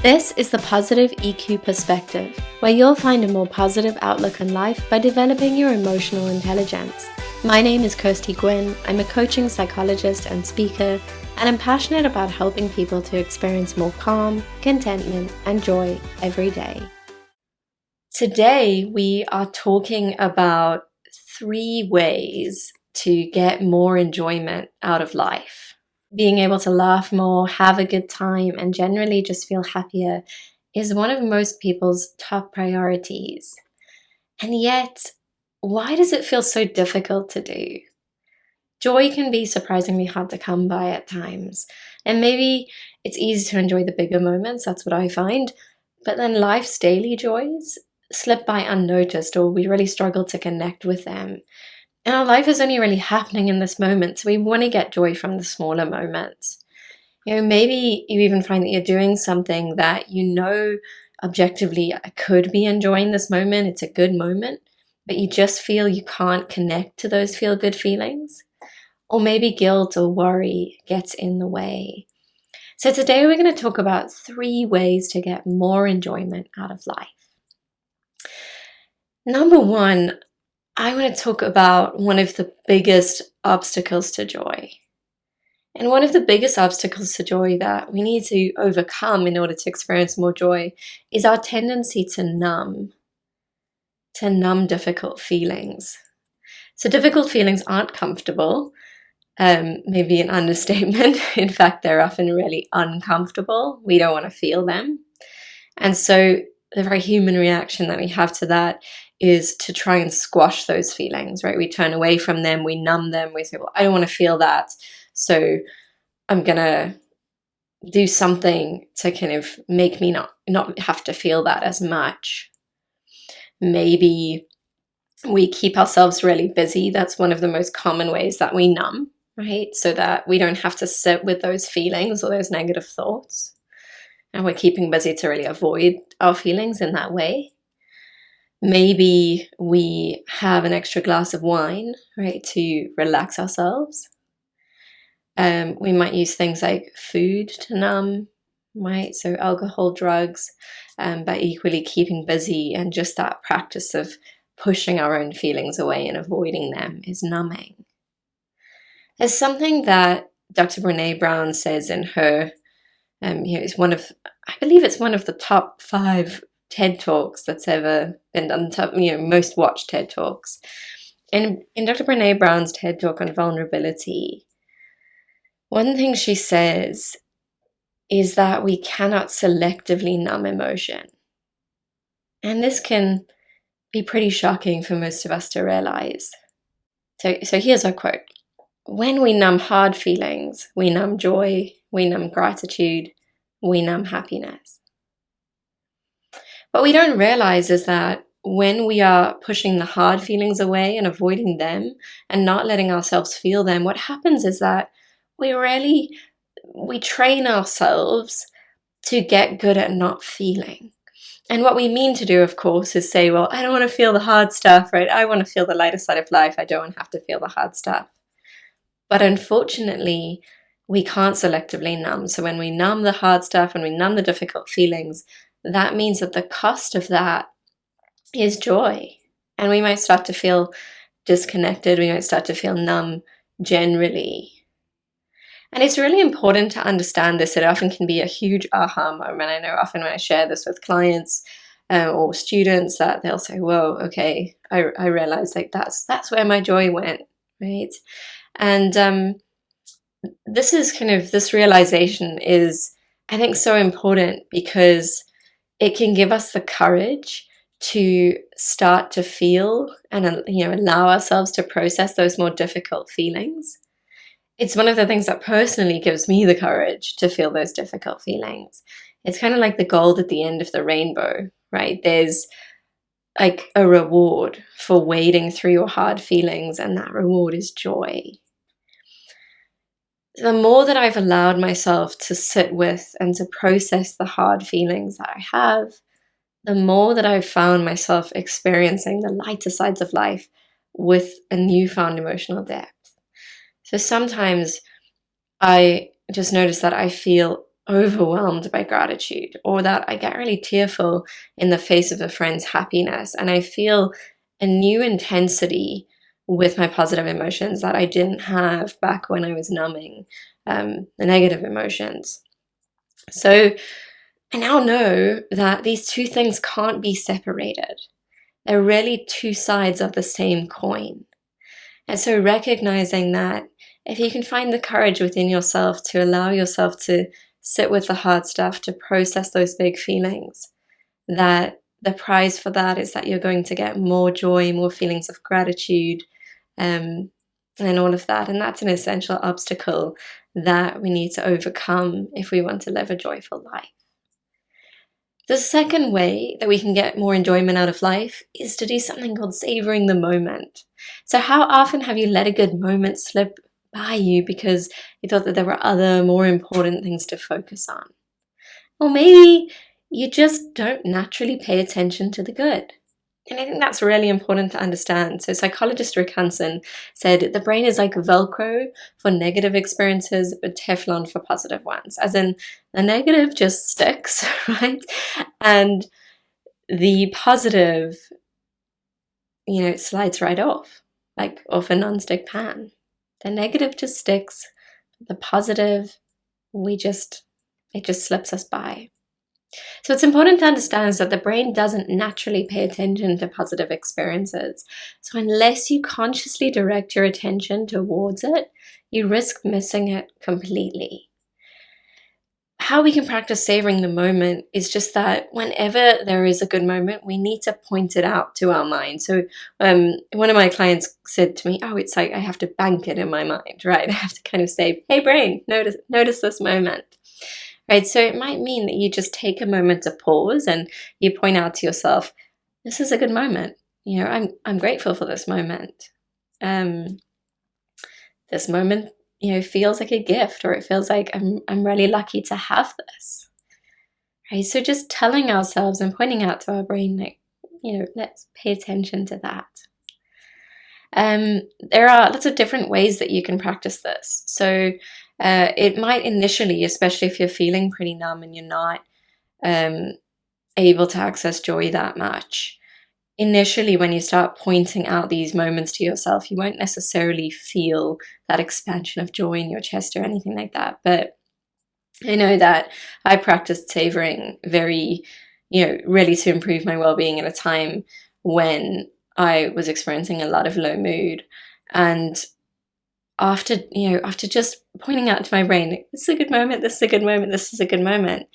This is the Positive EQ Perspective, where you'll find a more positive outlook on life by developing your emotional intelligence. My name is Kirsty Gwynn. I'm a coaching psychologist and speaker, and I'm passionate about helping people to experience more calm, contentment, and joy every day. Today, we are talking about 3 ways to get more enjoyment out of life. Being able to laugh more, have a good time, and generally just feel happier is one of most people's top priorities. And yet, why does it feel so difficult to do? Joy can be surprisingly hard to come by at times. And maybe it's easy to enjoy the bigger moments, that's what I find. But then life's daily joys slip by unnoticed, or we really struggle to connect with them. And our life is only really happening in this moment, so we want to get joy from the smaller moments. Maybe you even find that you're doing something that objectively I could be enjoying this moment, it's a good moment, but you just feel you can't connect to those feel-good feelings. Or maybe guilt or worry gets in the way. So today we're going to talk about 3 ways to get more enjoyment out of life. Number 1, I want to talk about one of the biggest obstacles to joy. And one of the biggest obstacles to joy that we need to overcome in order to experience more joy is our tendency to numb difficult feelings. So difficult feelings aren't comfortable, maybe an understatement. In fact, they're often really uncomfortable. We don't want to feel them. And so the very human reaction that we have to that is to try and squash those feelings, right? We turn away from them, we numb them, we say, well, I don't want to feel that, so I'm gonna do something to kind of make me not have to feel that as much. Maybe we keep ourselves really busy. That's one of the most common ways that we numb, right? So that we don't have to sit with those feelings or those negative thoughts. And we're keeping busy to really avoid our feelings in that way. Maybe we have an extra glass of wine, right, to relax ourselves. We might use things like food to numb, right? So alcohol, drugs, but equally keeping busy, and just that practice of pushing our own feelings away and avoiding them is numbing. There's something that Dr. Brené Brown says in her, it's I believe it's one of the top 5 TED Talks that's ever been done, most watched TED Talks. And in Dr. Brené Brown's TED Talk on vulnerability, one thing she says is that we cannot selectively numb emotion. And this can be pretty shocking for most of us to realize. So here's her quote. When we numb hard feelings, we numb joy, we numb gratitude, we numb happiness. What we don't realize is that when we are pushing the hard feelings away and avoiding them and not letting ourselves feel them, what happens is that we train ourselves to get good at not feeling. And what we mean to do, of course, is say, well, I don't want to feel the hard stuff, right? I want to feel the lighter side of life. I don't have to feel the hard stuff. But unfortunately, we can't selectively numb. So when we numb the hard stuff, when we numb the difficult feelings, that means that the cost of that is joy. And we might start to feel disconnected. We might start to feel numb generally. And it's really important to understand this. It often can be a huge aha moment. I know often when I share this with clients or students that they'll say, whoa, okay, I realized like that's where my joy went, right? And this realization is, I think, so important because it can give us the courage to start to feel and allow ourselves to process those more difficult feelings. It's one of the things that personally gives me the courage to feel those difficult feelings. It's kind of like the gold at the end of the rainbow, right? There's like a reward for wading through your hard feelings, and that reward is joy. The more that I've allowed myself to sit with and to process the hard feelings that I have, the more that I've found myself experiencing the lighter sides of life with a newfound emotional depth. So sometimes I just notice that I feel overwhelmed by gratitude, or that I get really tearful in the face of a friend's happiness, and I feel a new intensity with my positive emotions that I didn't have back when I was numbing the negative emotions. So I now know that these two things can't be separated. They're really two sides of the same coin. And so recognizing that if you can find the courage within yourself to allow yourself to sit with the hard stuff, to process those big feelings, that the prize for that is that you're going to get more joy, more feelings of gratitude, and all of that. And that's an essential obstacle that we need to overcome if we want to live a joyful life. The second way that we can get more enjoyment out of life is to do something called savoring the moment. So how often have you let a good moment slip by you because you thought that there were other more important things to focus on? Or maybe you just don't naturally pay attention to the good. And I think that's really important to understand. So psychologist Rick Hansen said the brain is like Velcro for negative experiences, but Teflon for positive ones. As in, the negative just sticks, right? And the positive, it slides right off, like off a nonstick pan. The negative just sticks. The positive, it just slips us by. So it's important to understand is that the brain doesn't naturally pay attention to positive experiences. So unless you consciously direct your attention towards it, you risk missing it completely. How we can practice savoring the moment is just that whenever there is a good moment, we need to point it out to our mind. So one of my clients said to me, it's like I have to bank it in my mind, right? I have to kind of say, hey brain, notice this moment. Right, so it might mean that you just take a moment to pause and you point out to yourself, this is a good moment. I'm grateful for this moment. This moment, feels like a gift, or it feels like I'm really lucky to have this. Right, so just telling ourselves and pointing out to our brain, like, let's pay attention to that. There are lots of different ways that you can practice this. So it might initially, especially if you're feeling pretty numb and you're not able to access joy that much, initially when you start pointing out these moments to yourself, you won't necessarily feel that expansion of joy in your chest or anything like that. But I know that I practiced savoring really to improve my well-being at a time when I was experiencing a lot of low mood. And after just pointing out to my brain, this is a good moment, this is a good moment, this is a good moment,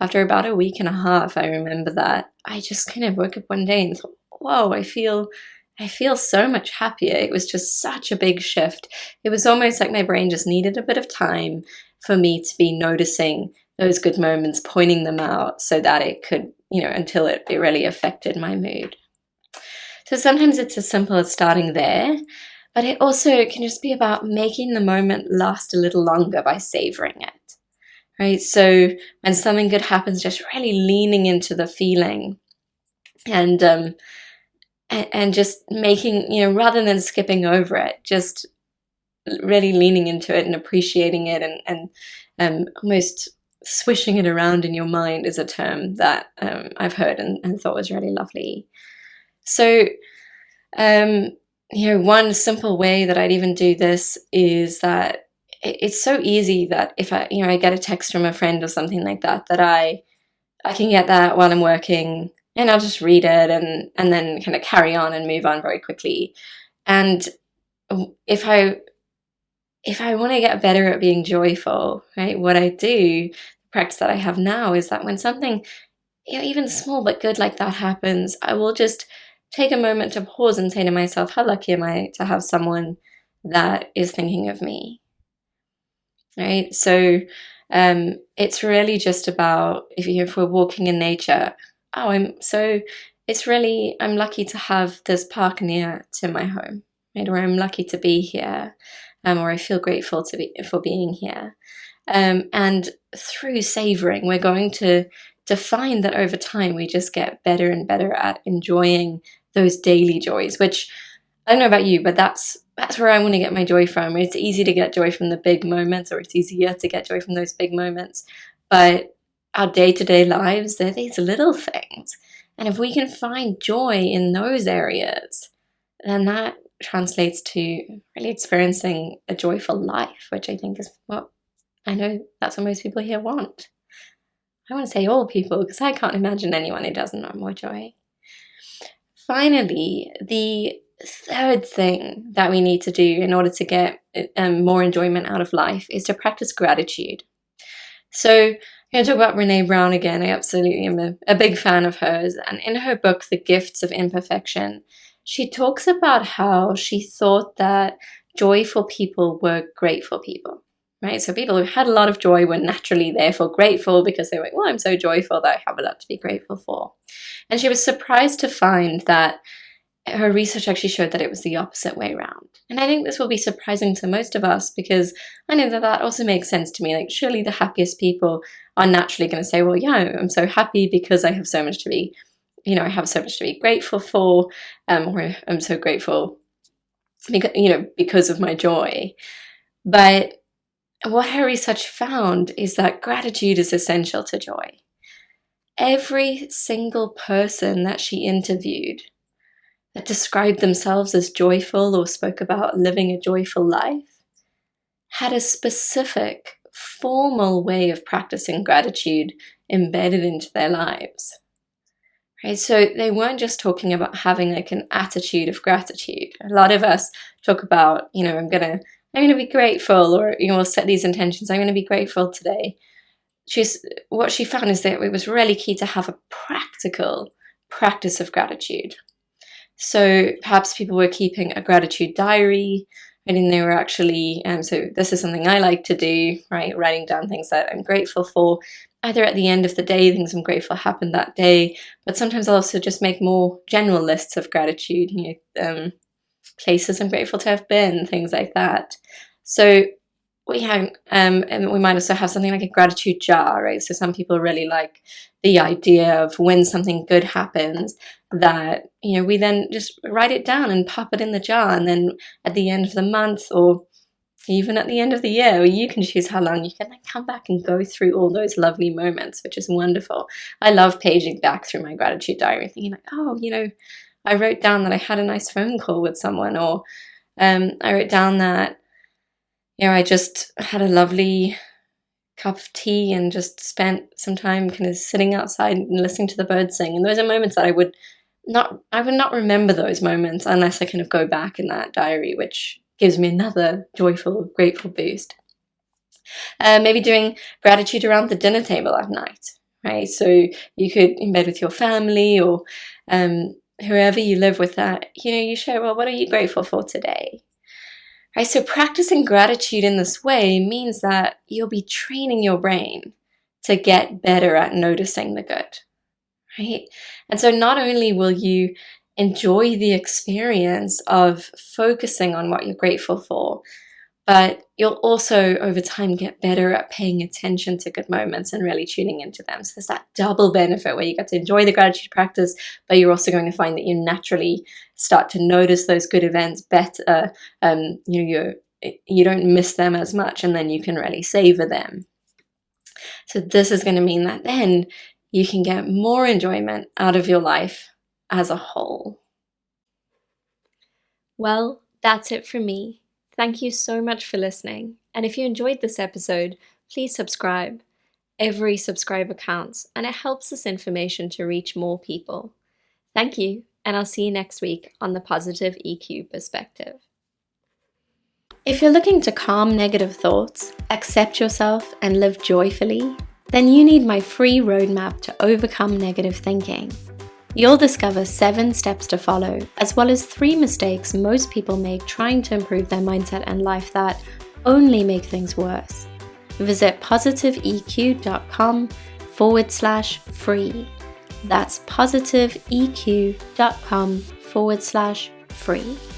after about a week and a half, I remember that I just kind of woke up one day and thought, whoa, I feel so much happier. It was just such a big shift. It was almost like my brain just needed a bit of time for me to be noticing those good moments, pointing them out so that it could, until it really affected my mood. So sometimes it's as simple as starting there, but it also can just be about making the moment last a little longer by savoring it, right? So when something good happens, just really leaning into the feeling and just making, rather than skipping over it, just really leaning into it and appreciating it and almost swishing it around in your mind is a term that I've heard and thought was really lovely. So, one simple way that I'd even do this is that it's so easy that if I get a text from a friend or something like that, that I can get that while I'm working and I'll just read it and then kind of carry on and move on very quickly. And if I want to get better at being joyful, right, what I do, the practice that I have now is that when something even small but good like that happens, I will just take a moment to pause and say to myself, how lucky am I to have someone that is thinking of me, right? So it's really just about, if we're walking in nature, I'm lucky to have this park near to my home, right? Or I'm lucky to be here, or I feel grateful for being here. And through savoring, we're going to find that over time we just get better and better at enjoying those daily joys, which I don't know about you, but that's where I want to get my joy from. It's easy to get joy from the big moments, or it's easier to get joy from those big moments. but our day-to-day lives, they're these little things. And if we can find joy in those areas, then that translates to really experiencing a joyful life, which I think is what I know that's what most people here want. I want to say all people, because I can't imagine anyone who doesn't want more joy. Finally, the third thing that we need to do in order to get more enjoyment out of life is to practice gratitude. So I'm going to talk about Brené Brown again. I absolutely am a big fan of hers. And in her book, The Gifts of Imperfection, she talks about how she thought that joyful people were grateful people, right? So people who had a lot of joy were naturally therefore grateful because they were like, well, I'm so joyful that I have a lot to be grateful for. And she was surprised to find that her research actually showed that it was the opposite way around. And I think this will be surprising to most of us because I know that also makes sense to me. Like, surely the happiest people are naturally going to say, well, yeah, I'm so happy because I have so much to be, I have so much to be grateful for, or I'm so grateful because of my joy. But what her research found is that gratitude is essential to joy. Every single person that she interviewed that described themselves as joyful or spoke about living a joyful life had a specific, formal way of practicing gratitude embedded into their lives. Right? So they weren't just talking about having like an attitude of gratitude. A lot of us talk about, I'm gonna be grateful, or we'll set these intentions. I'm gonna be grateful today. What she found is that it was really key to have a practical practice of gratitude. So perhaps people were keeping a gratitude diary, and they were actually, so this is something I like to do, right? Writing down things that I'm grateful for, either at the end of the day, things I'm grateful happened that day, but sometimes I'll also just make more general lists of gratitude, places I'm grateful to have been, things like that. So we have, and we might also have something like a gratitude jar, right? So some people really like the idea of when something good happens that, we then just write it down and pop it in the jar. And then at the end of the month, or even at the end of the year, you can choose how long, you can like come back and go through all those lovely moments, which is wonderful. I love paging back through my gratitude diary, thinking like, oh, I wrote down that I had a nice phone call with someone, or I wrote down that, I just had a lovely cup of tea and just spent some time kind of sitting outside and listening to the birds sing. And those are moments that I would not remember those moments unless I kind of go back in that diary, which gives me another joyful, grateful boost. Maybe doing gratitude around the dinner table at night, right? So you could, in bed with your family or whoever you live with, that, you share, well, what are you grateful for today? Right, so practicing gratitude in this way means that you'll be training your brain to get better at noticing the good, right? And so not only will you enjoy the experience of focusing on what you're grateful for, but you'll also over time get better at paying attention to good moments and really tuning into them. So there's that double benefit where you get to enjoy the gratitude practice, but you're also going to find that you naturally start to notice those good events better. You don't miss them as much, and then you can really savor them. So this is going to mean that then you can get more enjoyment out of your life as a whole. Well, that's it from me. Thank you so much for listening. And if you enjoyed this episode, please subscribe. Every subscriber counts, and it helps this information to reach more people. Thank you, and I'll see you next week on the Positive EQ Perspective. If you're looking to calm negative thoughts, accept yourself, and live joyfully, then you need my free roadmap to overcome negative thinking. You'll discover 7 steps to follow, as well as 3 mistakes most people make trying to improve their mindset and life that only make things worse. Visit positiveeq.com/free. That's positiveeq.com/free.